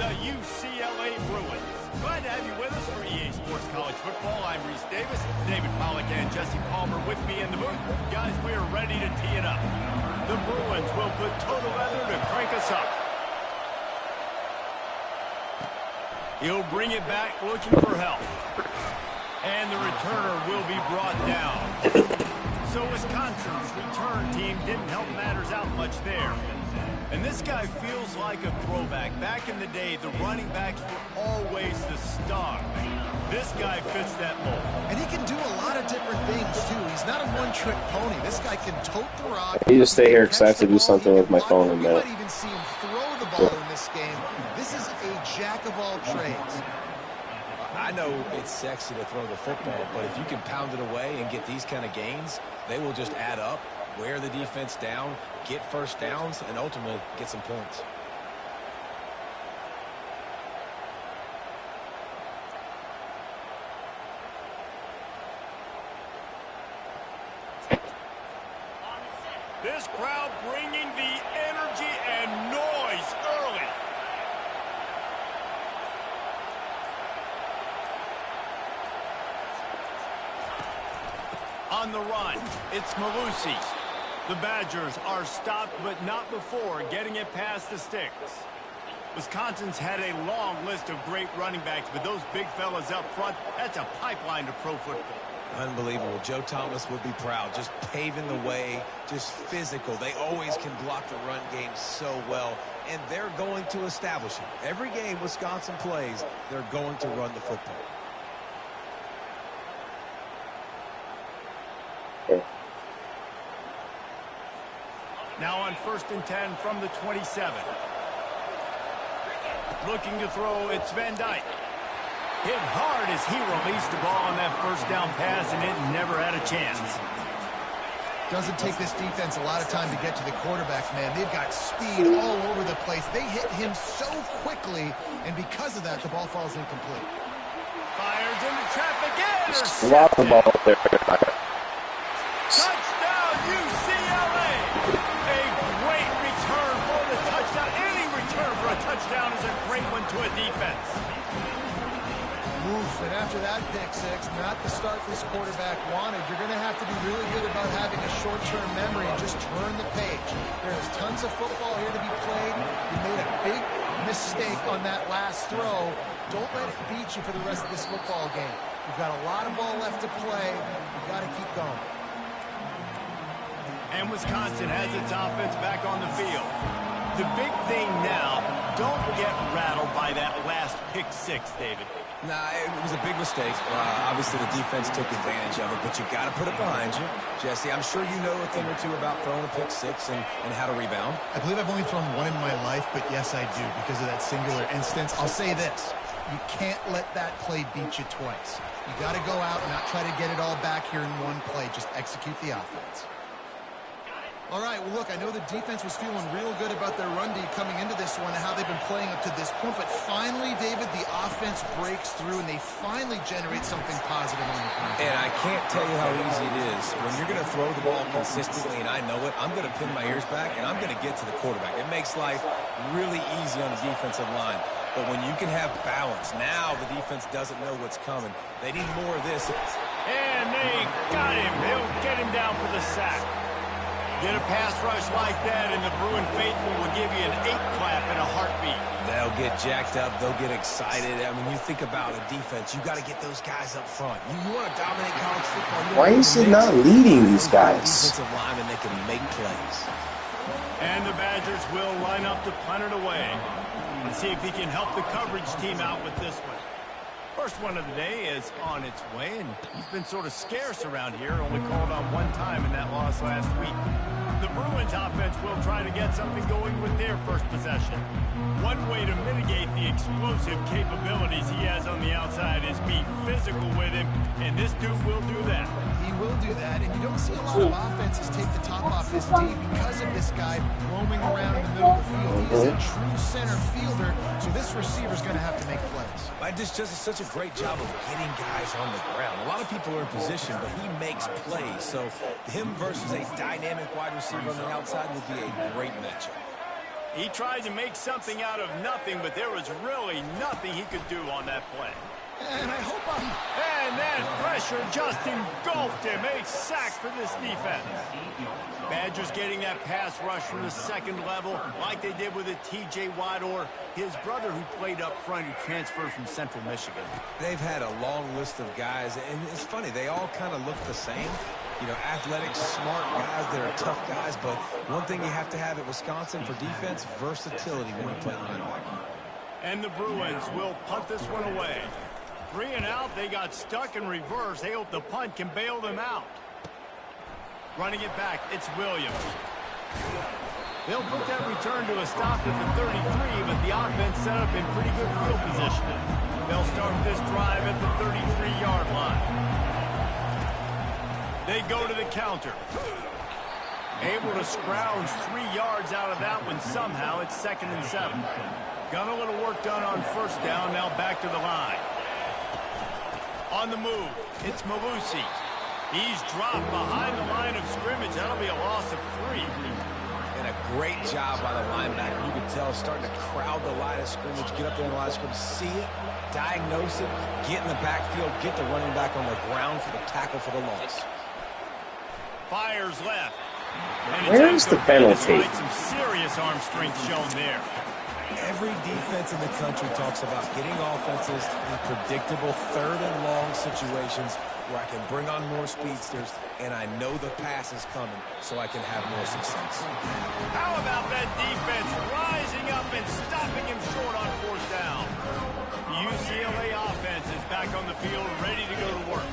the UCLA Bruins. Glad to have you with us for EA Sports College Football. I'm Reese Davis, David Pollack and Jesse Palmer with me in the booth. Guys, we are ready to tee it up. The Bruins will put total leather to crank us up. He'll bring it back looking for help. And the returner will be brought down. So Wisconsin's return team didn't help matters out much there. And this guy feels like a throwback. Back in the day, the running backs were always the star. This guy fits that mold. And he can do a lot of different things, too. He's not a one-trick pony. This guy can tote the rock. You just stay here because I have to do something with my phone in a minute. You might even see him throw the ball in this game. This is a jack of all trades. I know it's sexy to throw the football, but if you can pound it away and get these kind of gains, they will just add up, wear the defense down, get first downs, and ultimately get some points. This crowd bringing the energy and noise early. On the run, it's Malusi. The Badgers are stopped, but not before getting it past the sticks. Wisconsin's had a long list of great running backs, but those big fellas up front, that's a pipeline to pro football. Unbelievable. Joe Thomas would be proud. Just paving the way, just physical. They always can block the run game so well, and they're going to establish it. Every game Wisconsin plays, they're going to run the football. Now on 1st and 10 from the 27. Looking to throw, it's Van Dyke. Hit hard as he released the ball on that first down pass, and it never had a chance. Doesn't take this defense a lot of time to get to the quarterback, man. They've got speed all over the place. They hit him so quickly, and because of that, the ball falls incomplete. Fires into traffic. Just lob the ball there. Touchdown, UCLA! A great return for the touchdown. Any return for a touchdown is a great one to a defense. Oof, and after that pick six, not the start this quarterback wanted. You're going to have to be really good about having a short-term memory and just turn the page. There's tons of football here to be played. You made a big mistake on that last throw. Don't let it beat you for the rest of this football game. You've got a lot of ball left to play. You've got to keep going. And Wisconsin has its offense back on the field. The big thing now, don't get rattled by that last pick six, David. Nah, it was a big mistake. Obviously, the defense took advantage of it, but you got to put it behind you. Jesse, I'm sure you know a thing or two about throwing a pick six and how to rebound. I believe I've only thrown one in my life, but yes, I do, because of that singular instance. I'll say this. You can't let that play beat you twice. You got to go out and not try to get it all back here in one play. Just execute the offense. All right, well, look, I know the defense was feeling real good about their run D coming into this one and how they've been playing up to this point, but finally, David, the offense breaks through and they finally generate something positive on the ground. And I can't tell you how easy it is. When you're going to throw the ball consistently, and I know it, I'm going to pin my ears back and I'm going to get to the quarterback. It makes life really easy on the defensive line. But when you can have balance, now the defense doesn't know what's coming. They need more of this. And they got him. They'll get him down for the sack. Get a pass rush like that, and the Bruin faithful will give you an 8-clap in a heartbeat. They'll get jacked up. They'll get excited. I mean, you think about a defense, you got to get those guys up front. You want to dominate college football. Why is he not leading these guys? Defensive linemen that can make plays. And the Badgers will line up to punt it away. Let's see if he can help the coverage team out with this one. First one of the day is on its way, and he's been sort of scarce around here, only called on one time in that loss last week. The Bruins offense will try to get something going with their first possession. One way to mitigate the explosive capabilities he has on the outside is be physical with him, and this dude will do that. He will do that, and you don't see a lot of offenses take the top off this D because of this guy roaming around in the middle of the field. He is a true center fielder, so this receiver's going to have to make plays. I just does such a great job of getting guys on the ground. A lot of people are in position, but he makes plays. So him versus a dynamic wide receiver on the outside would be a great matchup. He tried to make something out of nothing, but there was really nothing he could do on that play. And I hope I'm... And that pressure just engulfed him. A sack for this defense. Badgers getting that pass rush from the second level like they did with a T.J. Watt or his brother who played up front who transferred from Central Michigan. They've had a long list of guys, and it's funny, they all kind of look the same. You know, athletic, smart guys that are tough guys, but one thing you have to have at Wisconsin for defense, versatility when you play linebacker. And the Bruins will punt this one away. 3 and out, they got stuck in reverse. They hope the punt can bail them out. Running it back, it's Williams. They'll put that return to a stop at the 33, but the offense set up in pretty good field position. They'll start this drive at the 33-yard line. They go to the counter. Able to scrounge 3 yards out of that one somehow. It's 2nd and 7. Got a little work done on first down. Now back to the line. On the move, it's Malusi. He's dropped behind the line of scrimmage. That'll be a loss of 3. And a great job by the linebacker. You can tell starting to crowd the line of scrimmage, get up there in the line of scrimmage, see it, diagnose it, get in the backfield, get the running back on the ground for the tackle for the loss. Fires left. Where's the penalty? Some serious arm strength shown there. Every defense in the country talks about getting offenses in predictable 3rd and long situations where I can bring on more speedsters and I know the pass is coming so I can have more success. How about that defense rising up and stopping him short on 4th down? The UCLA offense is back on the field ready to go to work.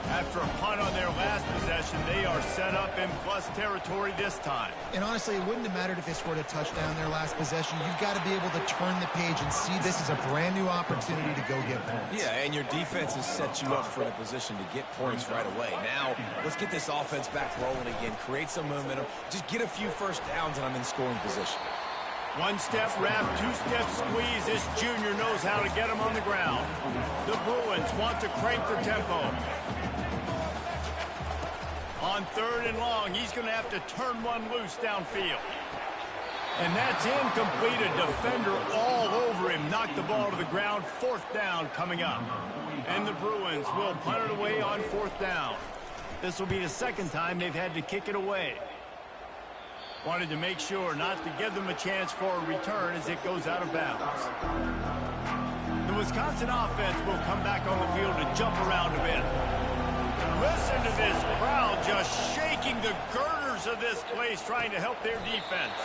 After a punt on their last possession, they are set up in plus territory this time. And honestly, it wouldn't have mattered if they scored a touchdown their last possession. You've got to be able to turn the page and see this as a brand new opportunity to go get points. Yeah, and your defense has set you up for the position to get points right away. Now, let's get this offense back rolling again, create some momentum, just get a few first downs, and I'm in scoring position. 1-step wrap, 2-step squeeze. This junior knows how to get him on the ground. The Bruins want to crank the tempo. On 3rd and long, he's going to have to turn one loose downfield. And that's incomplete. A defender all over him. Knocked the ball to the ground. 4th down coming up. And the Bruins will punt it away on 4th down. This will be the 2nd time they've had to kick it away. Wanted to make sure not to give them a chance for a return as it goes out of bounds. The Wisconsin offense will come back on the field to jump around a bit. Listen to this crowd just shaking the girders of this place trying to help their defense.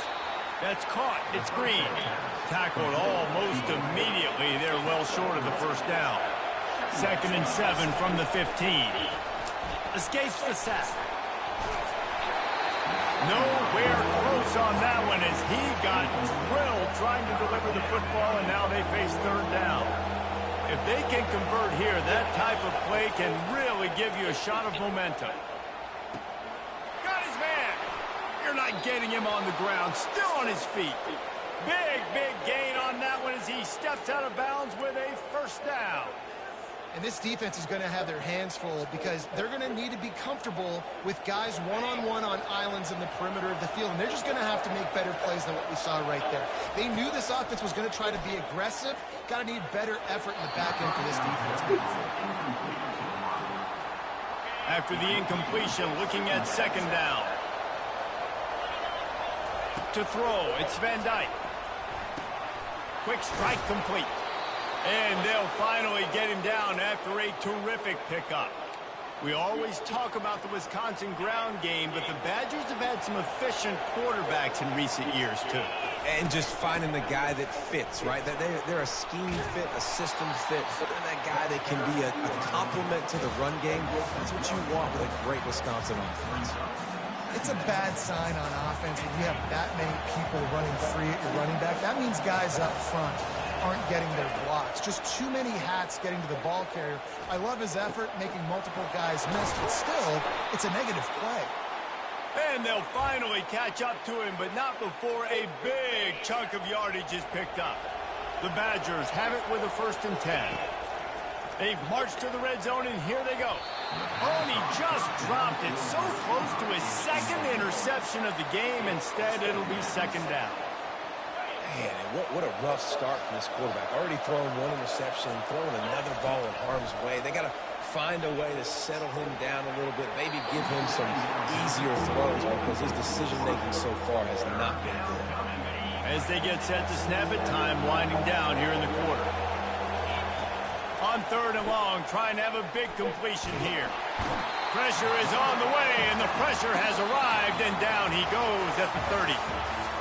That's caught. It's Green. Tackled almost immediately. They're well short of the 1st down. 2nd and 7 from the 15. Escapes the sack. Nowhere close on that one as he got drilled trying to deliver the football, and now they face 3rd down. If they can convert here, that type of play can really give you a shot of momentum. Got his man. You're not getting him on the ground. Still on his feet. Big gain on that one as he steps out of bounds with a 1st down. And this defense is going to have their hands full because they're going to need to be comfortable with guys one-on-one on islands in the perimeter of the field. And they're just going to have to make better plays than what we saw right there. They knew this offense was going to try to be aggressive. Got to need better effort in the back end for this defense. After the incompletion, looking at 2nd down. To throw, it's Van Dyke. Quick strike complete. And they'll finally get him down after a terrific pickup. We always talk about the Wisconsin ground game, but the Badgers have had some efficient quarterbacks in recent years, too. And just finding the guy that fits, right? They're a scheme fit, a system fit. Finding that guy that can be a complement to the run game. That's what you want with a great Wisconsin offense. It's a bad sign on offense when you have that many people running free at your running back. That means guys up front aren't getting their blocks. Just too many hats getting to the ball carrier. I love his effort, making multiple guys miss, but still, it's a negative play. And they'll finally catch up to him, but not before a big chunk of yardage is picked up. The Badgers have it with a 1st and 10. They've marched to the red zone, and here they go. Oh, and he just dropped it so close to his 2nd interception of the game. Instead, it'll be 2nd down. Man, what a rough start for this quarterback. Already throwing one interception, throwing another ball in harm's way. They got to find a way to settle him down a little bit, maybe give him some easier throws because his decision-making so far has not been good. As they get set to snap it, time winding down here in the quarter. On 3rd and long, trying to have a big completion here. Pressure is on the way, and the pressure has arrived, and down he goes at the 30.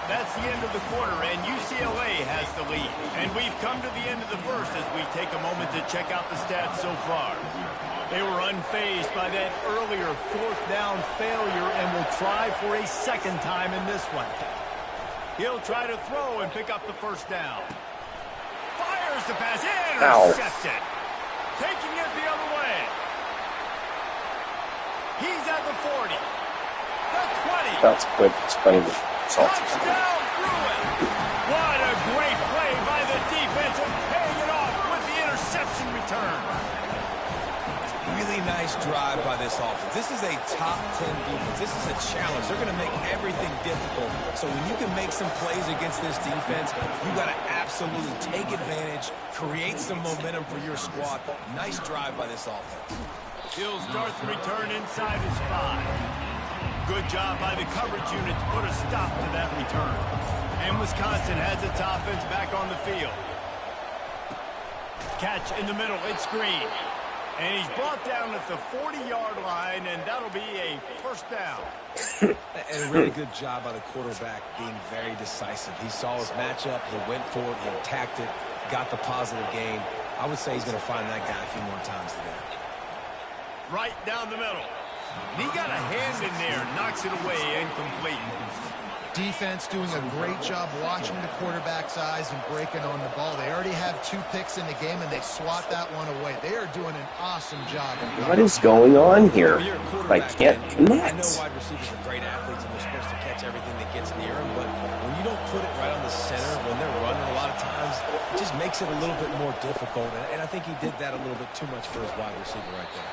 That's the end of the quarter, and UCLA has the lead. And we've come to the end of the first as we take a moment to check out the stats so far. They were unfazed by that earlier 4th down failure and will try for a second time in this one. He'll try to throw and pick up the 1st down. Fires the pass, intercepted. Taking it the other way. He's at the 40. The 20. That's quick. Explain it. Touchdown, Bruin. What a great play by the defense and paying it off with the interception return. Really nice drive by this offense. This is a top 10 defense. This is a challenge. They're going to make everything difficult. So when you can make some plays against this defense, you got to absolutely take advantage, create some momentum for your squad. Nice drive by this offense. He'll start the return inside his 5. Good job by the coverage unit to put a stop to that return. And Wisconsin has its offense back on the field. Catch in the middle. It's Green. And he's brought down at the 40-yard line, and that'll be a 1st down. And a really good job by the quarterback being very decisive. He saw his matchup. He went for it. He attacked it. Got the positive gain. I would say he's going to find that guy a few more times today. Right down the middle. He got a hand in there, knocks it away, incomplete. Defense doing a great job watching the quarterback's eyes and breaking on the ball. They already have 2 picks in the game, and they swat that one away. They are doing an awesome job. What is going on here? I can't I connect. know wide receivers are great athletes, and they're supposed to catch everything that gets near them, but when you don't put it right on the center, when they're running a lot of times, it just makes it a little bit more difficult, and I think he did that a little bit too much for his wide receiver right there.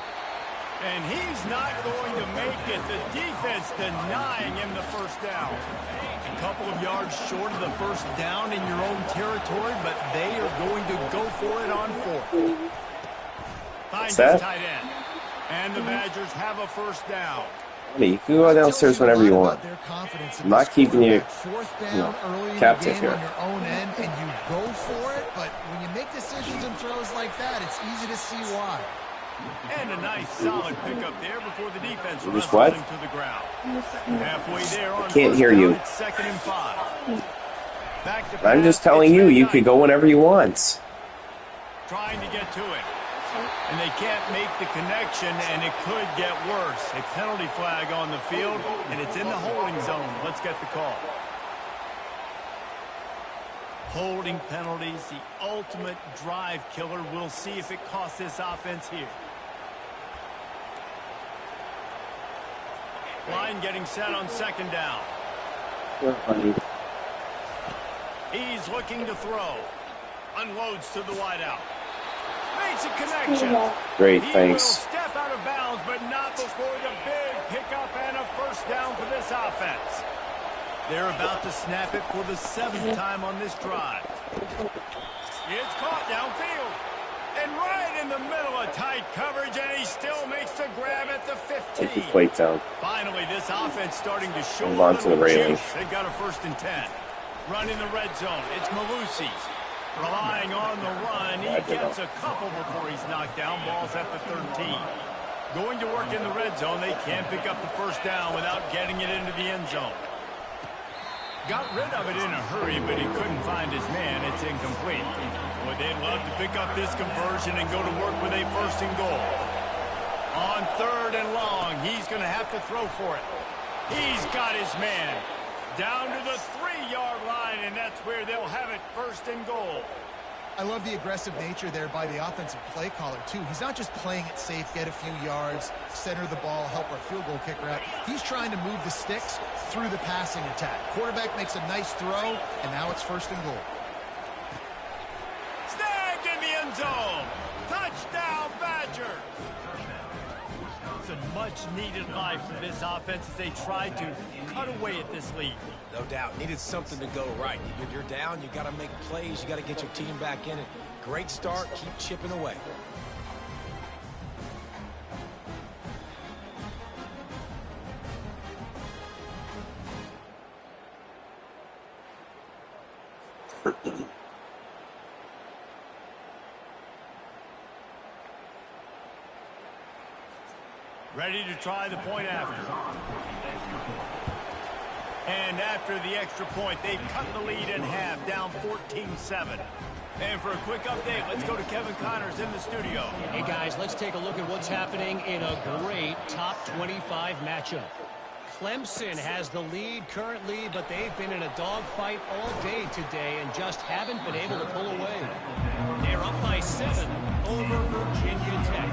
And he's not going to make it. The defense denying him the 1st down. A couple of yards short of the 1st down in your own territory, but they are going to go for it on 4th. Finds his tight end. And the Badgers have a 1st down. You can go downstairs whenever you want. I'm not keeping you, captive here. On your own end, and you go for it, but when you make decisions and throws like that, it's easy to see why. And a nice solid pickup there before the defense Just wrestles what? him to the ground. Halfway there on Can't 1st hear down, you. It's 2nd and 5. Back to I'm just pass, telling it's you, you McKnight. could go whenever you want. Trying to get to it. And they can't make the connection, and it could get worse. A penalty flag on the field, and it's in the holding zone. Let's get the call. Holding penalties, the ultimate drive killer. We'll see if it costs this offense here. Line getting set on 2nd down. He's looking to throw. Unloads to the wideout. Makes a connection. Great, He thanks. will step out of bounds, but not before the big pickup and a 1st down for this offense. They're about to snap it for the 7th time on this drive. It's caught downfield. And right in the middle of tight coverage, and he still makes the grab at the 15. Take your plate down. Finally, this offense starting to show Move on to the railing. juice. They've got a 1st and 10. Run in the red zone. It's Malusi. Relying on the run. He gets a couple before he's knocked down. Ball's at the 13. Going to work in the red zone. They can't pick up the 1st down without getting it into the end zone. Got rid of it in a hurry, but he couldn't find his man. It's incomplete. Boy, they'd love to pick up this conversion and go to work with a 1st and goal. On 3rd and long, he's going to have to throw for it. He's got his man. Down to the 3-yard line, and that's where they'll have it 1st and goal. I love the aggressive nature there by the offensive play caller, too. He's not just playing it safe, get a few yards, center the ball, help our field goal kicker out. He's trying to move the sticks through the passing attack. Quarterback makes a nice throw, and now it's 1st and goal. Snagged in the end zone. Touchdown, Badger. It's a much-needed life for this offense as they try to cut away at this lead. No doubt. Needed something to go right. If you're down, you got to make plays. You got to get your team back in it. Great start. Keep chipping away. Ready to try the point after. And after the extra point, they've cut the lead in half, down 14-7. And for a quick update, let's go to Kevin Connors in the studio. Hey, guys, let's take a look at what's happening in a great top 25 matchup. Clemson has the lead currently, but they've been in a dogfight all day today and just haven't been able to pull away. They're up by 7 over Virginia Tech.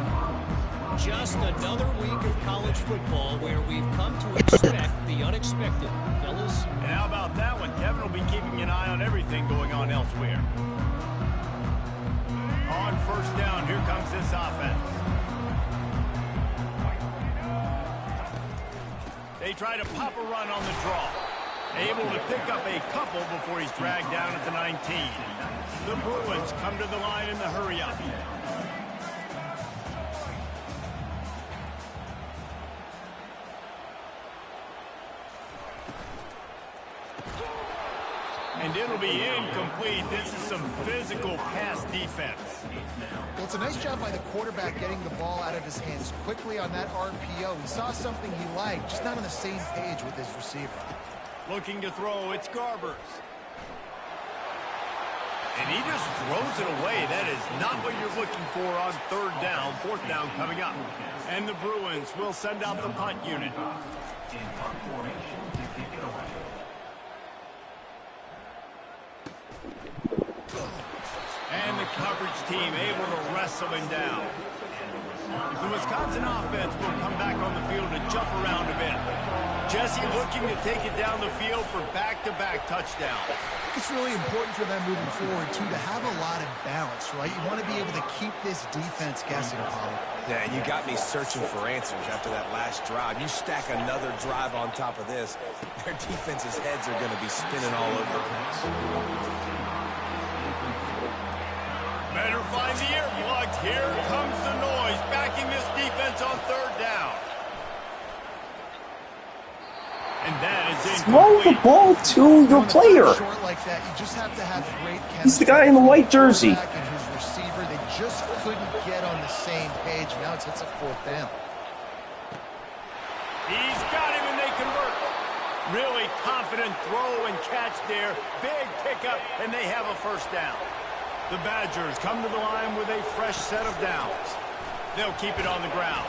Just another week of college football where we've come to expect the unexpected, fellas. And how about that one? Kevin will be keeping an eye on everything going on elsewhere. On first down, here comes this offense. They try to pop a run on the draw. Able to pick up a couple before he's dragged down at the 19. The Bruins come to the line in the hurry-up. And it'll be incomplete. This is some physical pass defense. Well, it's a nice job by the quarterback getting the ball out of his hands quickly on that RPO. He saw something he liked, just not on the same page with his receiver. Looking to throw, it's Garbers. And he just throws it away. That is not what you're looking for on third down. Fourth down coming up. And the Bruins will send out the punt unit. And the coverage team able to wrestle him down. The Wisconsin offense will come back on the field to jump around a bit. Jesse looking to take it down the field for back-to-back touchdowns. It's really important for them moving forward, too, to have a lot of balance, right? You want to be able to keep this defense guessing, Paulie. Yeah, and you got me searching for answers after that last drive. You stack another drive on top of this, their defense's heads are going to be spinning all over the place. Better find the earplugs. Here comes the noise, backing this defense on third down. And that is throw the ball to your player. Short like that, you just have to have great chemistry. He's the guy in the white jersey. And his receiver, they just couldn't get on the same page. Now it's a fourth down. He's got him, and they convert. Really confident throw and catch there. Big pickup, and they have a first down. The Badgers come to the line with a fresh set of downs. They'll keep it on the ground.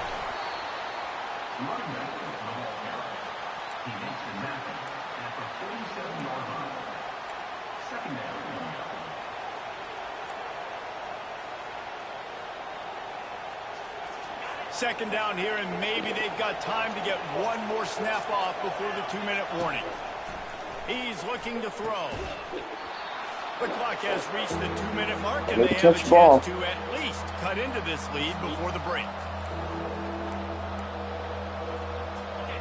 Second down here, and maybe they've got time to get one more snap off before the 2-minute warning. He's looking to throw. The clock has reached the 2-minute mark, and they have a chance to at least cut into this lead before the break.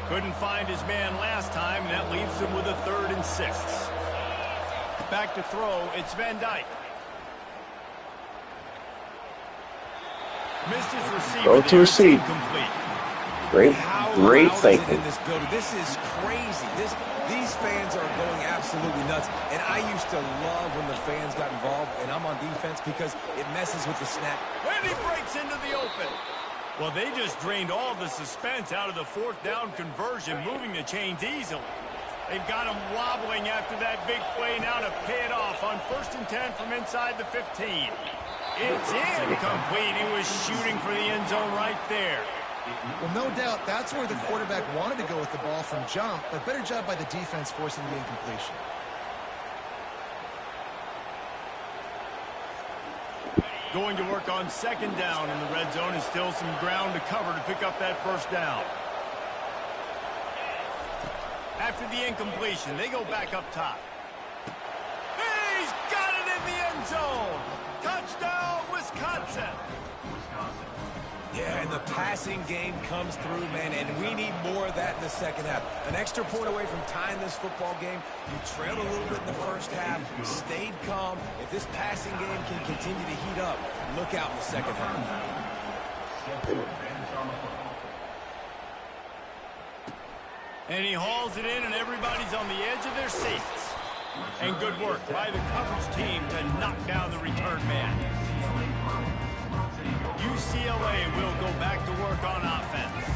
Couldn't find his man last time, and that leaves him with a 3rd and 6. Back to throw, it's Van Dyke. Missed his receiver. Go to receive. Great thinking. In this building. This is crazy. These fans are going absolutely nuts. And I used to love when the fans got involved, and I'm on defense because it messes with the snap. And he breaks into the open. Well, they just drained all the suspense out of the fourth down conversion, moving the chains easily. They've got him wobbling after that big play now to pay it off on 1st and 10 from inside the 15. It's incomplete. He was shooting for the end zone right there. Well, no doubt that's where the quarterback wanted to go with the ball from jump, but better job by the defense forcing the incompletion. Going to work on 2nd down in the red zone, and still some ground to cover to pick up that 1st down. After the incompletion, they go back up top. He's got it in the end zone. Touchdown, Wisconsin. Yeah, and the passing game comes through, man, and we need more of that in the second half. An extra point away from tying this football game. You trailed a little bit in the first half, stayed calm. If this passing game can continue to heat up, look out in the second half. And he hauls it in, and everybody's on the edge of their seats. And good work by the coverage team to knock down the return man. UCLA will go back to work on offense.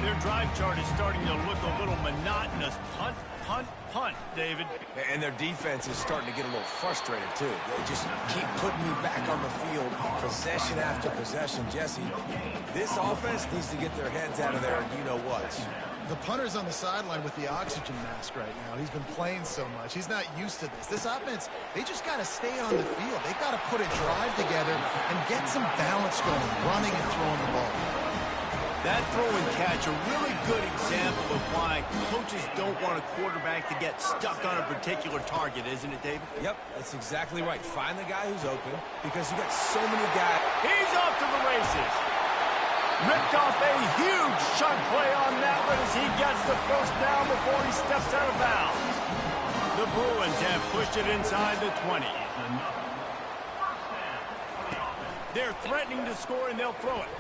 Their drive chart is starting to look a little monotonous. Punt, punt, punt, David. And their defense is starting to get a little frustrated, too. They just keep putting me back on the field, possession after possession. Jesse, this offense needs to get their heads out of there, and you know what. The punter's on the sideline with the oxygen mask right now. He's been playing so much. He's not used to this. This offense, they just got to stay on the field. They've got to put a drive together and get some balance going, running and throwing the ball. That throw and catch, a really good example of why coaches don't want a quarterback to get stuck on a particular target, isn't it, David? Yep, that's exactly right. Find the guy who's open because you got so many guys. He's off to the races. Ripped off a huge chunk play on that one as he gets the first down before he steps out of bounds. The Bruins have pushed it inside the 20. They're threatening to score, and they'll throw it.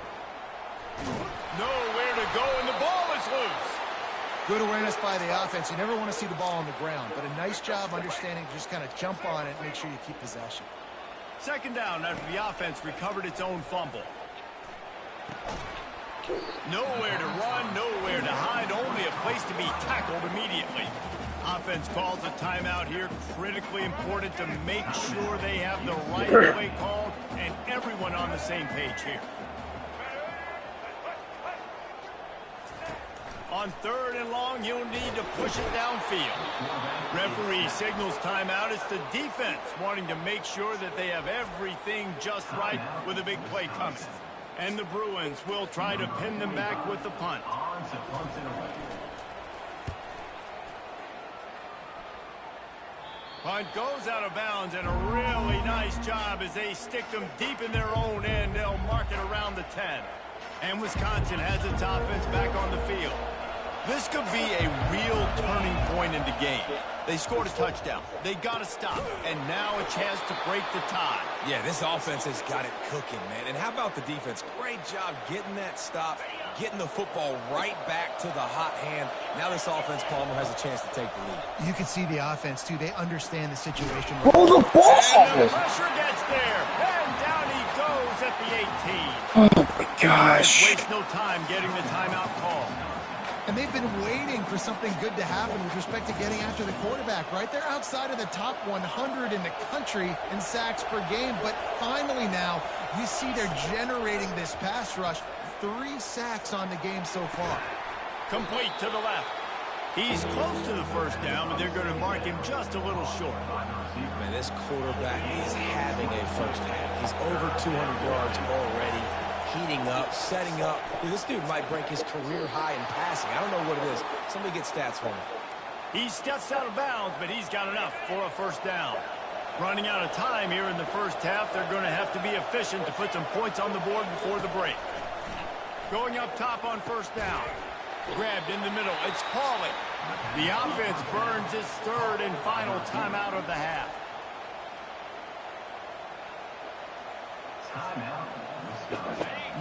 Nowhere to go, and the ball is loose. Good awareness by the offense. You never want to see the ball on the ground, but a nice job understanding to just kind of jump on it and make sure you keep possession. Second down after the offense recovered its own fumble. Nowhere to run, nowhere to hide, only a place to be tackled immediately. Offense calls a timeout here, critically important to make sure they have the right play called and everyone on the same page here. On third and long, you'll need to push it downfield. Referee signals timeout. It's the defense wanting to make sure that they have everything just right with a big play coming. And the Bruins will try to pin them back with the punt. Punt goes out of bounds, and a really nice job as they stick them deep in their own end. They'll mark it around the 10. And Wisconsin has its offense back on the field. This could be a real turning point in the game. They scored a touchdown. They got to stop. And now a chance to break the tie. Yeah, this offense has got it cooking, man. And how about the defense? Great job getting that stop, getting the football right back to the hot hand. Now this offense, Palmer, has a chance to take the lead. You can see the offense, too. They understand the situation. Hold the ball! And the pressure gets there. And down he goes at the 18. Oh, my gosh. Waste no time getting the timeout call. And they've been waiting for something good to happen with respect to getting after the quarterback, right? They're outside of the top 100 in the country in sacks per game, but finally now you see they're generating this pass rush. 3 sacks on the game so far. Complete to the left. He's close to the first down, but they're going to mark him just a little short. Man, this quarterback is having a first half. He's over 200 yards already. Heating up, setting up. Dude, this dude might break his career high in passing. I don't know what it is. Somebody get stats for him. He steps out of bounds, but he's got enough for a first down. Running out of time here in the first half, they're going to have to be efficient to put some points on the board before the break. Going up top on first down. Grabbed in the middle. It's Pauly. The offense burns its third and final timeout of the half.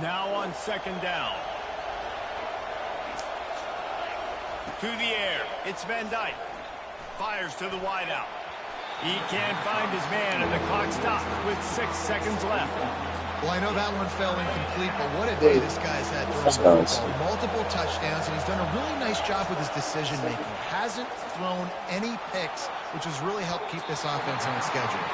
Now on second down. To the air. It's Van Dyke. Fires to the wideout. He can't find his man, and the clock stops with 6 seconds left. Well, I know that one fell incomplete, but what a day this guy's had throwing the football. Multiple touchdowns, and he's done a really nice job with his decision-making. Hasn't thrown any picks, which has really helped keep this offense on schedule.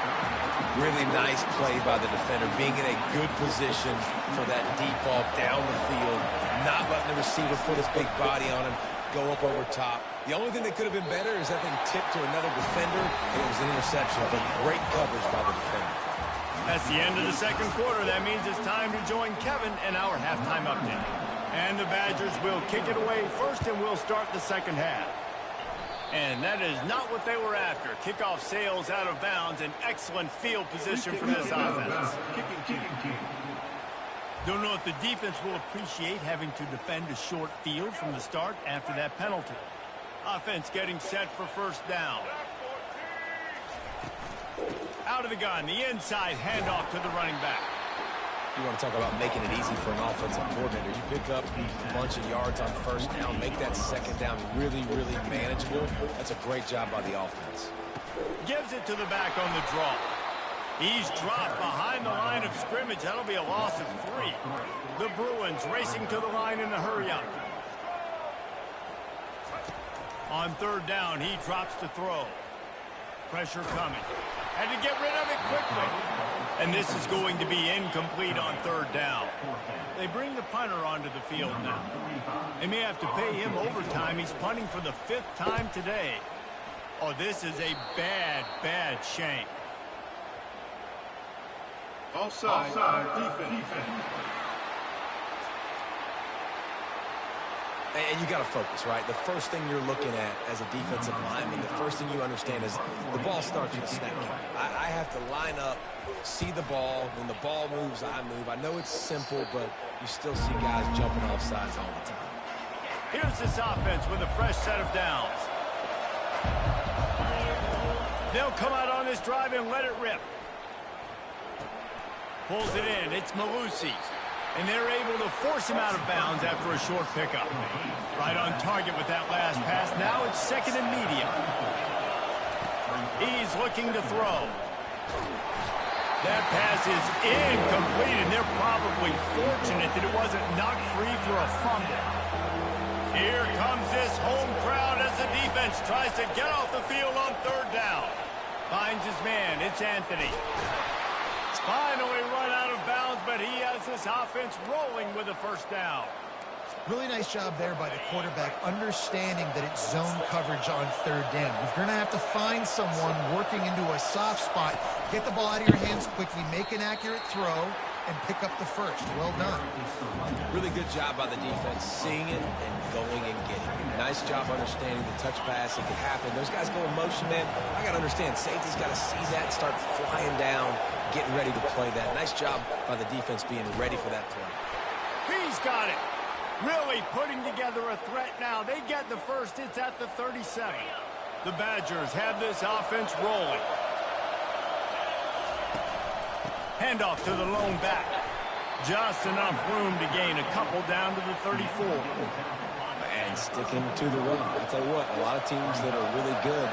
Really nice play by the defender, being in a good position for that deep ball down the field, not letting the receiver put his big body on him, go up over top. The only thing that could have been better is that thing tipped to another defender, and it was an interception, but great coverage by the defender. That's the end of the second quarter. That means it's time to join Kevin in our halftime update. And the Badgers will kick it away first, and we'll start the second half. And that is not what they were after. Kickoff sails out of bounds. An excellent field position for this offense. Don't know if the defense will appreciate having to defend a short field from the start after that penalty. Offense getting set for first down. Out of the gun, the inside handoff to the running back. You want to talk about making it easy for an offensive coordinator. You pick up a bunch of yards on first down, make that second down really, really manageable. That's a great job by the offense. Gives it to the back on the draw. He's dropped behind the line of scrimmage. That'll be a loss of 3. The Bruins racing to the line in a hurry-up. On third down, he drops to throw. Pressure coming. Had to get rid of it quickly. And this is going to be incomplete on third down. They bring the punter onto the field now. They may have to pay him overtime. He's punting for the 5th time today. Oh, this is a bad, bad shank. Offside. Defense. And you got to focus, right? The first thing you're looking at as a defensive lineman, the first thing you understand is the ball starts with a snap count. I have to line up, see the ball. When the ball moves, I move. I know it's simple, but you still see guys jumping off sides all the time. Here's this offense with a fresh set of downs. They'll come out on this drive and let it rip. Pulls it in. It's Malusi. And they're able to force him out of bounds after a short pickup. Right on target with that last pass. Now it's second and medium. He's looking to throw. That pass is incomplete, and they're probably fortunate that it wasn't knocked free for a fumble. Here comes this home crowd as the defense tries to get off the field on third down. Finds his man. It's Anthony. Finally run out of bounds, but he has this offense rolling with a first down. Really nice job there by the quarterback, understanding that it's zone coverage on third down. You're going to have to find someone working into a soft spot, get the ball out of your hands quickly, make an accurate throw, and pick up the first. Well done. Really good job by the defense, seeing it and going and getting it. Nice job understanding the touch pass. It could happen. Those guys go in motion, man. I got to understand, safety's got to see that, start flying down, getting ready to play that. Nice job by the defense being ready for that play. He's got it. Really putting together a threat now. They get the first. It's at the 37. The Badgers have this offense rolling. Handoff to the lone back. Just enough room to gain a couple down to the 34. And sticking to the run. I'll tell you what, a lot of teams that are really good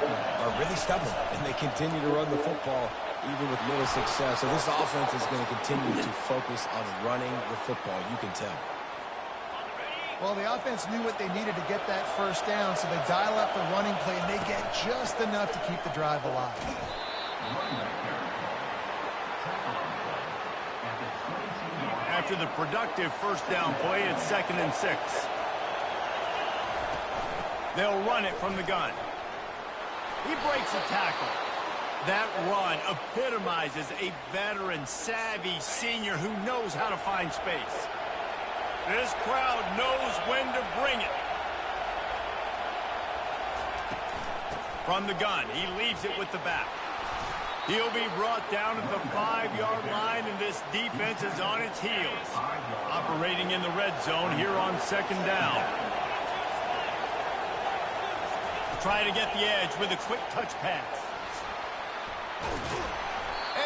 are really stubborn, and they continue to run the football even with little success. So this offense is going to continue to focus on running the football. You can tell. Well, the offense knew what they needed to get that first down, so they dial up the running play, and they get just enough to keep the drive alive. After the productive first down play, it's 2nd and 6. They'll run it from the gun. He breaks a tackle. That run epitomizes a veteran, savvy senior who knows how to find space. This crowd knows when to bring it. From the gun, he leaves it with the back. He'll be brought down at the 5-yard line, and this defense is on its heels. Operating in the red zone here on 2nd down. Try to get the edge with a quick touch pass.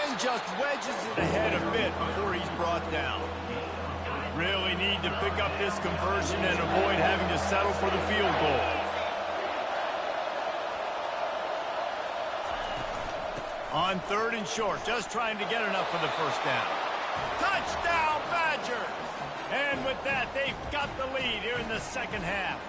And just wedges it ahead a bit before he's brought down. Really need to pick up this conversion and avoid having to settle for the field goal. On 3rd and short, just trying to get enough for the first down. Touchdown, Badger! And with that, they've got the lead here in the second half.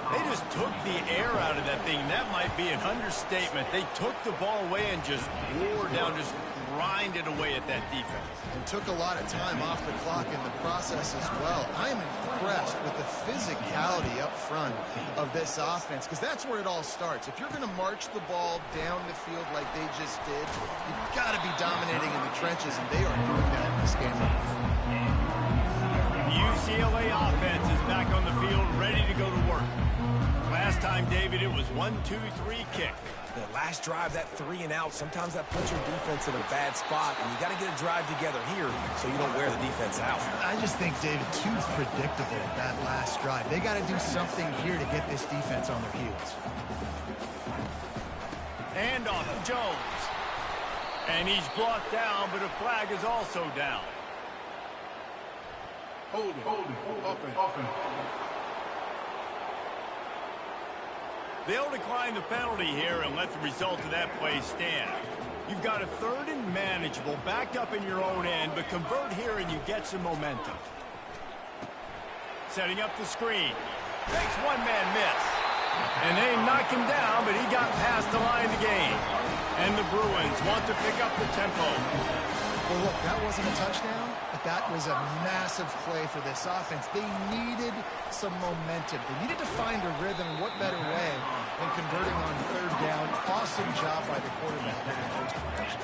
They just took the air out of that thing. That might be an understatement. They took the ball away and just wore down, just grinded away at that defense. And took a lot of time off the clock in the process as well. I am impressed with the physicality up front of this offense, because that's where it all starts. If you're going to march the ball down the field like they just did, you've got to be dominating in the trenches, and they are doing that in this game. UCLA offense is back on the field, ready to go to work. Last time, David, it was 1-2-3 kick. The last drive, that 3 and out, sometimes that puts your defense in a bad spot, and you got to get a drive together here so you don't wear the defense out. I just think, David, too predictable, that last drive. They got to do something here to get this defense on their heels. And off to Jones. And he's brought down, but a flag is also down. Holding. Offense. They'll decline the penalty here and let the result of that play stand. You've got a 3rd and manageable, backed up in your own end, but convert here and you get some momentum. Setting up the screen. Makes one man miss. And they knock him down, but he got past the line to gain. And the Bruins want to pick up the tempo. Well, look, that wasn't a touchdown, but that was a massive play for this offense. They needed some momentum. They needed to find a rhythm. What better way than converting on 3rd down? Awesome job by the quarterback in that first possession.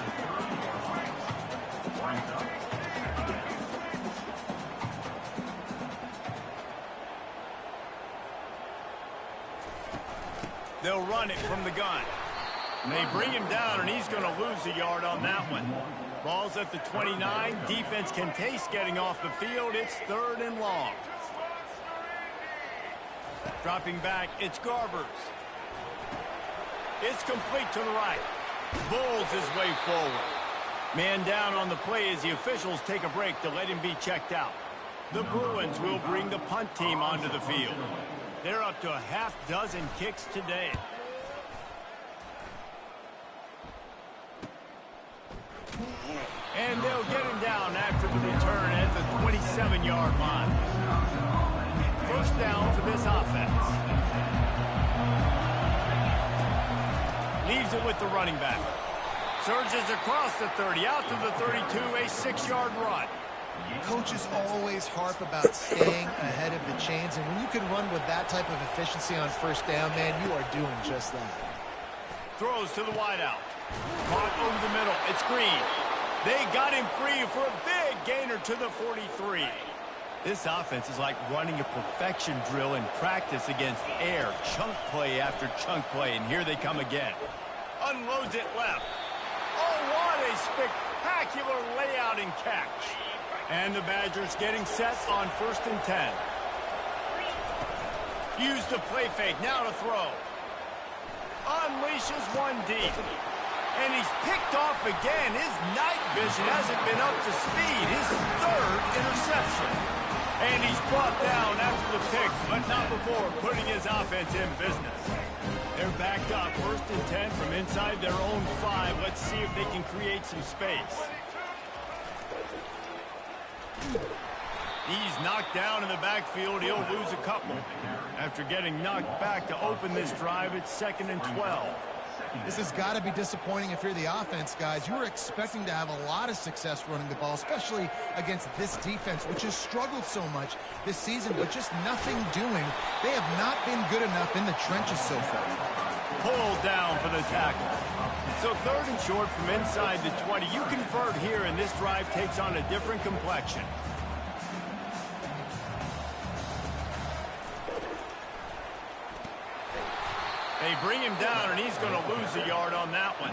They'll run it from the gun. And they bring him down, and he's going to lose a yard on that one. Ball's at the 29. Defense can taste getting off the field. It's 3rd and long. Dropping back, it's Garbers. It's complete to the right. Bulls his way forward. Man down on the play as the officials take a break to let him be checked out. The Bruins will bring the punt team onto the field. They're up to a half-dozen kicks today. And they'll get him down after the return at the 27-yard line. 1st down for this offense. Leaves it with the running back. Surges across the 30, out to the 32, a 6-yard run. Coaches always harp about staying ahead of the chains, and when you can run with that type of efficiency on 1st down, man, you are doing just that. Throws to the wideout. Caught over the middle. It's Green. They got him free for a big gainer to the 43. This offense is like running a perfection drill in practice against air. Chunk play after chunk play, and here they come again. Unloads it left. Oh, what a spectacular layout and catch. And the Badgers getting set on 1st and 10. Used the play fake, now to throw. Unleashes one deep. And he's picked off again. His night vision hasn't been up to speed. His 3rd interception. And he's brought down after the pick, but not before putting his offense in business. They're backed up 1st and 10 from inside their own 5. Let's see if they can create some space. He's knocked down in the backfield. He'll lose a couple. After getting knocked back to open this drive, it's 2nd and 12. This has got to be disappointing if you're the offense, guys. You were expecting to have a lot of success running the ball, especially against this defense, which has struggled so much this season, but just nothing doing. They have not been good enough in the trenches so far. Pulled down for the tackle. So 3rd and short from inside the 20. You convert here, and this drive takes on a different complexion. They bring him down, and he's going to lose a yard on that one.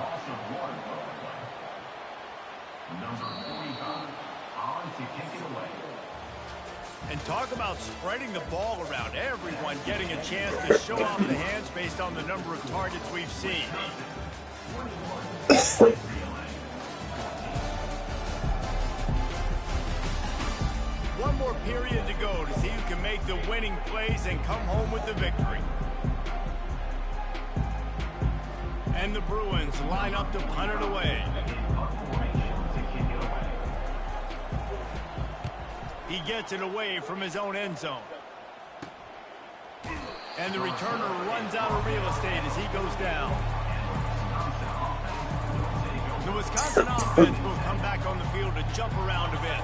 And talk about spreading the ball around. Everyone getting a chance to show off the hands based on the number of targets we've seen. One more period to go to see who can make the winning plays and come home with the victory. And the Bruins line up to punt it away. He gets it away from his own end zone. And the returner runs out of real estate as he goes down. The Wisconsin offense will come back on the field to jump around a bit.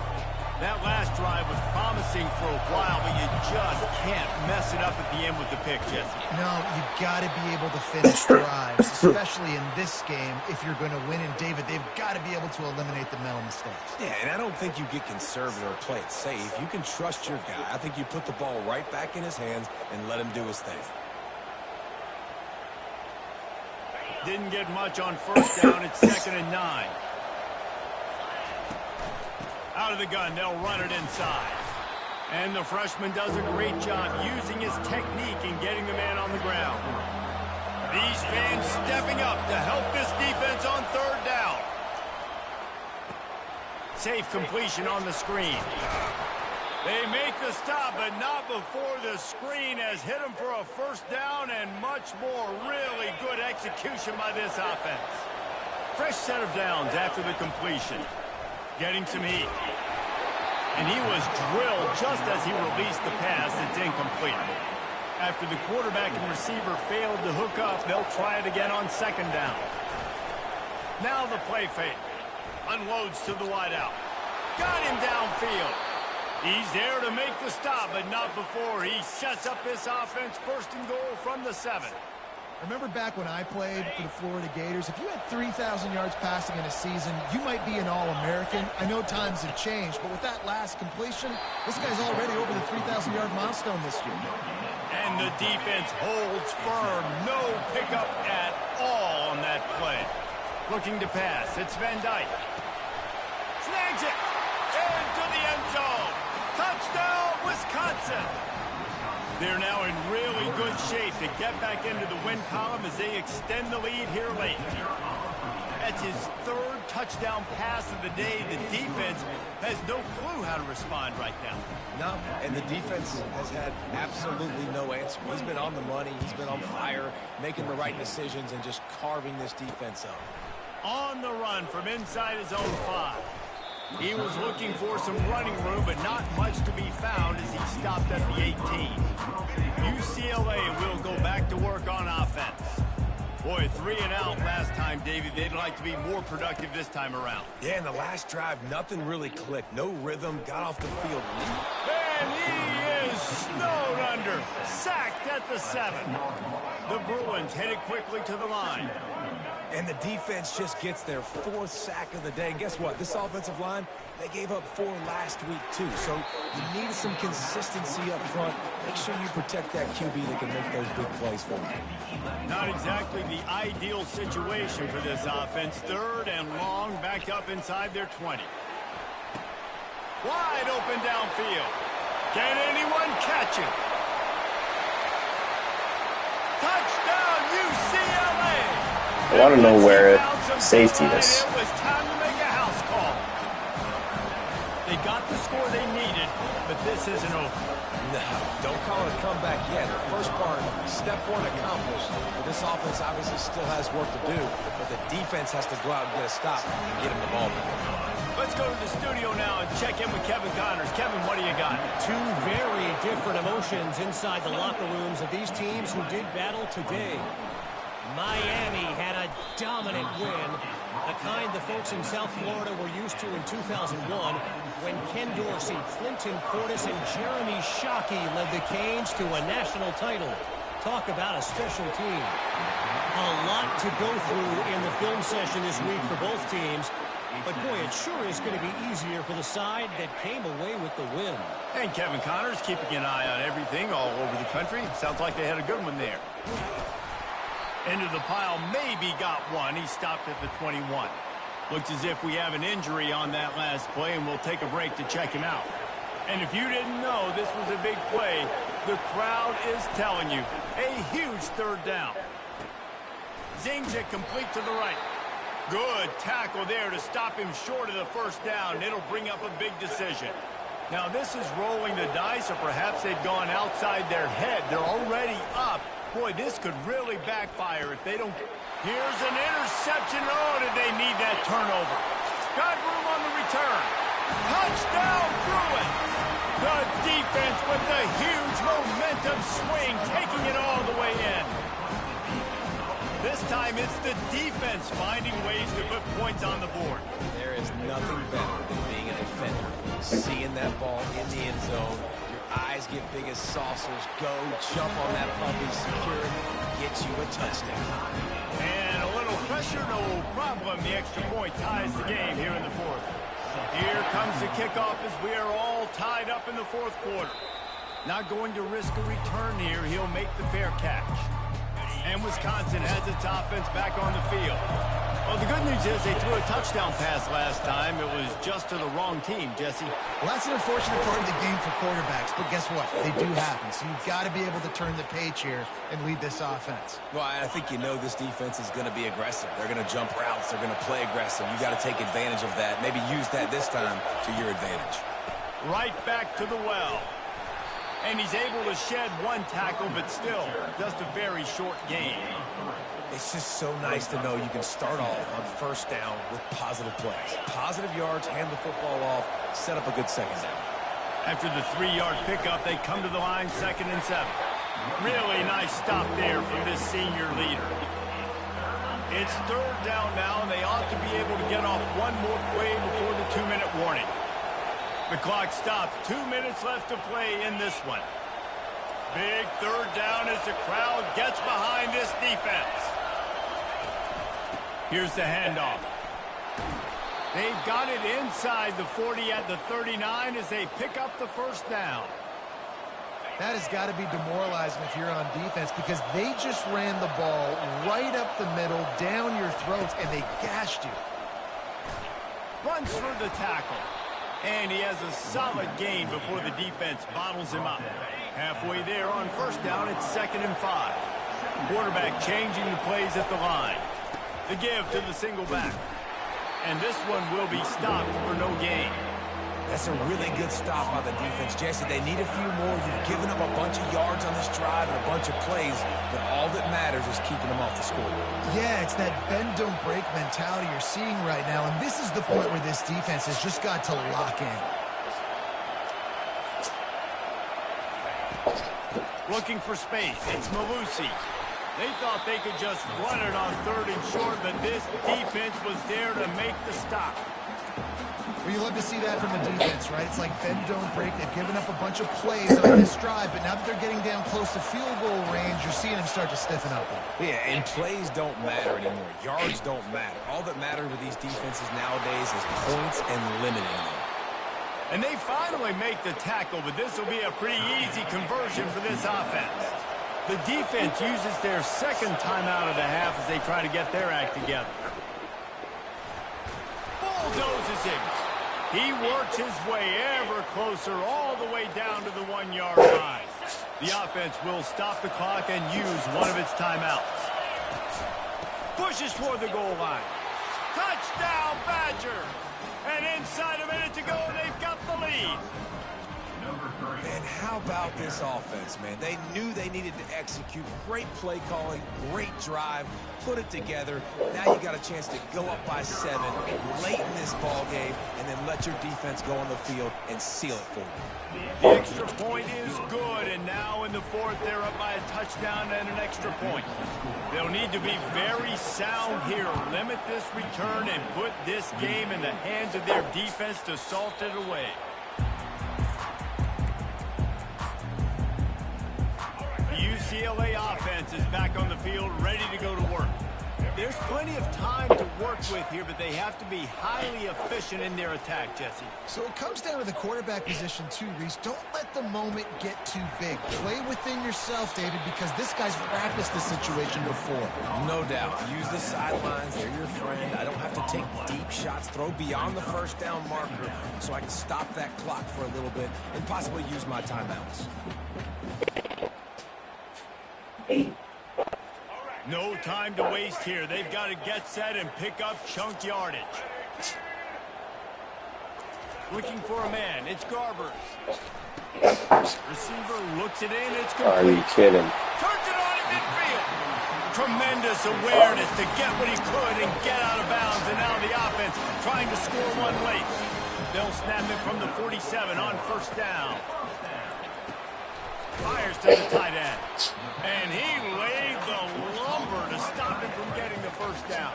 That last drive was promising for a while, but you just can't mess it up at the end with the pick, Jesse. No, you've got to be able to finish drives, especially in this game if you're going to win. And, David, they've got to be able to eliminate the mental mistakes. Yeah, and I don't think you get conservative or play it safe. You can trust your guy. I think you put the ball right back in his hands and let him do his thing. didn't get much on first down. It's 2nd and 9. Out of the gun, they'll run it inside. And the freshman does a great job using his technique and getting the man on the ground. These fans stepping up to help this defense on 3rd down. Safe completion on the screen. They make the stop, but not before the screen has hit them for a first down and much more. Really good execution by this offense. Fresh set of downs after the completion. Getting some heat. And he was drilled just as he released the pass. It's incomplete. After the quarterback and receiver failed to hook up, they'll try it again on 2nd down. Now the play fake. Unloads to the wideout. Got him downfield. He's there to make the stop, but not before he sets up this offense 1st and goal from the 7. Remember back when I played for the Florida Gators, if you had 3,000 yards passing in a season, you might be an All-American. I know times have changed, but with that last completion, this guy's already over the 3,000-yard milestone this year. And the defense holds firm. No pickup at all on that play. Looking to pass. It's Van Dyke. Snags it. Into the end zone. Touchdown, Wisconsin. They're now in really good shape to get back into the win column as they extend the lead here late. That's his 3rd touchdown pass of the day. The defense has no clue how to respond right now. No, and the defense has had absolutely no answer. He's been on the money. He's been on fire, making the right decisions and just carving this defense up. On the run from inside his own 5. He was looking for some running room, but not much to be found as he stopped at the 18. UCLA will go back to work on offense. Boy, 3 and out last time, Davey. They'd like to be more productive this time around. Yeah, in the last drive, nothing really clicked. No rhythm, got off the field. And he is snowed under. Sacked at the 7. The Bruins headed quickly to the line. And the defense just gets their 4th sack of the day. And guess what? This offensive line, they gave up 4 last week, too. So you need some consistency up front. Make sure you protect that QB that can make those big plays for you. Not exactly the ideal situation for this offense. 3rd and long, back up inside their 20. Wide open downfield. Can anyone catch him? Touchdown, UCLA! I want to know where safety is. It was time to make a house call. They got the score they needed, but this isn't over. No, don't call it a comeback yet. The first part, step 1 accomplished. But this offense obviously still has work to do, but the defense has to go out and get a stop and get him the ball back. Let's go to the studio now and check in with Kevin Connors. Kevin, what do you got? 2 very different emotions inside the locker rooms of these teams who did battle today. Miami had a dominant win, the kind the folks in South Florida were used to in 2001 when Ken Dorsey, Clinton Portis, and Jeremy Shockey led the Canes to a national title. Talk about a special team. A lot to go through in the film session this week for both teams. But, boy, it sure is going to be easier for the side that came away with the win. And Kevin Connors keeping an eye on everything all over the country. Sounds like they had a good one there. Into the pile, maybe got one. He stopped at the 21. Looks as if we have an injury on that last play, and we'll take a break to check him out. And if you didn't know this was a big play, the crowd is telling you. A huge 3rd down. Zings it complete to the right. Good tackle there to stop him short of the 1st down. It'll bring up a big decision. Now, this is rolling the dice, or perhaps they've gone outside their head. They're already up. Boy, this could really backfire if they don't. Here's an interception. Oh, did they need that turnover? Got room on the return. Touchdown, Bruins. The defense with the huge momentum swing, taking it all the way in. This time it's the defense finding ways to put points on the board. There is nothing better than being a defender. Seeing that ball in the end zone, your eyes get big as saucers. Go, jump on that puppy, secure it, get you a touchdown. And a little pressure, no problem. The extra point ties the game here in the 4th. Here comes the kickoff as we are all tied up in the 4th quarter. Not going to risk a return here. He'll make the fair catch. And Wisconsin has its offense back on the field. Well, the good news is they threw a touchdown pass last time. It was just to the wrong team, Jesse. Well, that's an unfortunate part of the game for quarterbacks, but guess what? They do happen. So you've got to be able to turn the page here and lead this offense. Well, I think you know this defense is going to be aggressive. They're going to jump routes. They're going to play aggressive. You got to take advantage of that. Maybe use that this time to your advantage. Right back to the well. And he's able to shed one tackle, but still just a very short game. It's just so nice to know you can start off on first down with positive plays. Positive yards, hand the football off, set up a good second down. After the 3-yard pickup, they come to the line 2nd and 7. Really nice stop there from this senior leader. It's 3rd down now, and they ought to be able to get off one more play before the 2-minute warning. The clock stops. 2 minutes left to play in this one. Big 3rd down as the crowd gets behind this defense. Here's the handoff. They've got it inside the 40 at the 39 as they pick up the 1st down. That has got to be demoralizing if you're on defense because they just ran the ball right up the middle, down your throats, and they gashed you. Runs for the tackle. And he has a solid gain before the defense bottles him up. Halfway there on 1st down, it's 2nd and 5. Quarterback changing the plays at the line. The give to the single back. And this one will be stopped for no gain. That's a really good stop by the defense, Jesse. They need a few more. You've given up a bunch of yards on this drive and a bunch of plays, but all that matters is keeping them off the score. Yeah, it's that bend, don't break mentality you're seeing right now, and this is the point where this defense has just got to lock in. Looking for space, it's Malusi. They thought they could just run it on 3rd and short, but this defense was there to make the stop. Well, you love to see that from the defense, right? It's like bend, don't break. They've given up a bunch of plays on this drive, but now that they're getting down close to field goal range, you're seeing them start to stiffen up. Yeah, and plays don't matter anymore. Yards don't matter. All that matters with these defenses nowadays is points and limiting them. And they finally make the tackle, but this will be a pretty easy conversion for this offense. The defense uses their 2nd timeout of the half as they try to get their act together. Bulldozes him. He works his way ever closer all the way down to the 1-yard line. The offense will stop the clock and use one of its timeouts. Pushes toward the goal line. Touchdown, Badger! And inside a minute to go, they've got the lead. And how about this offense, man? They knew they needed to execute. Great play calling, great drive, put it together. Now you got a chance to go up by 7 late in this ball game and then let your defense go on the field and seal it for you. The extra point is good, and now in the 4th, they're up by a touchdown and an extra point. They'll need to be very sound here, limit this return, and put this game in the hands of their defense to salt it away. UCLA offense is back on the field, ready to go to work. There's plenty of time to work with here, but they have to be highly efficient in their attack, Jesse. So it comes down to the quarterback position too, Reese. Don't let the moment get too big. Play within yourself, David, because this guy's practiced this situation before. No doubt. Use the sidelines. They're your friend. I don't have to take deep shots. Throw beyond the 1st down marker so I can stop that clock for a little bit and possibly use my timeouts. No time to waste here. They've got to get set and pick up chunk yardage. Looking for a man. It's Garbers. Receiver looks it in. It's complete. Are you kidding? Turns it on in midfield. Tremendous awareness to get what he could and get out of bounds. And now the offense trying to score one late. They'll snap it from the 47 on 1st down. Fires to the tight end. And he laid the lumber to stop him from getting the 1st down.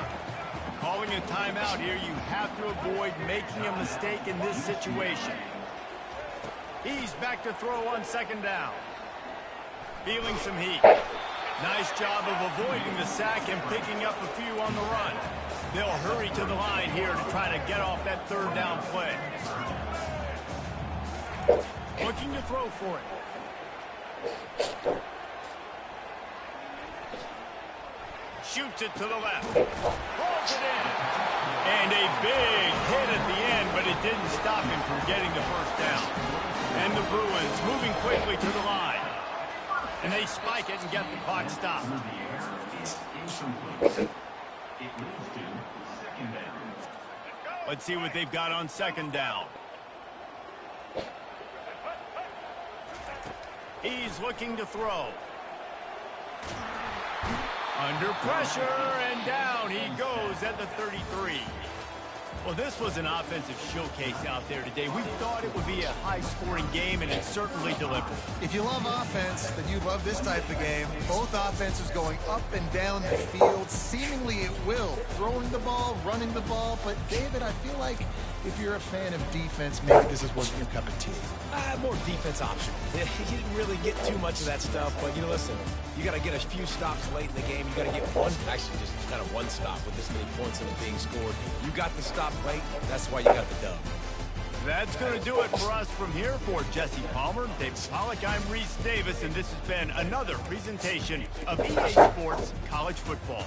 Calling a timeout here, you have to avoid making a mistake in this situation. He's back to throw on 2nd down. Feeling some heat. Nice job of avoiding the sack and picking up a few on the run. They'll hurry to the line here to try to get off that 3rd down play. Looking to throw for it. Shoots it to the left. Holds it in. And a big hit at the end, but it didn't stop him from getting the first down. And the Bruins moving quickly to the line. And they spike it and get the clock stopped. Let's see what they've got on second down. He's looking to throw. Under pressure, and down he goes at the 33. Well, this was an offensive showcase out there today. We thought it would be a high-scoring game, and it certainly delivered. If you love offense, then you love this type of game. Both offenses going up and down the field, seemingly at will. Throwing the ball, running the ball. But, David, I feel like if you're a fan of defense, maybe this is wasn't your cup of tea. More defense option. You didn't really get too much of that stuff, but, listen, you got to get a few stops late in the game. You got to get actually just kind of one stop with this many points that are being scored. You got the stop late. That's why you got the dub. That's going to do it for us from here. For Jesse Palmer, Dave Pollack, I'm Reese Davis, and this has been another presentation of EA Sports College Football.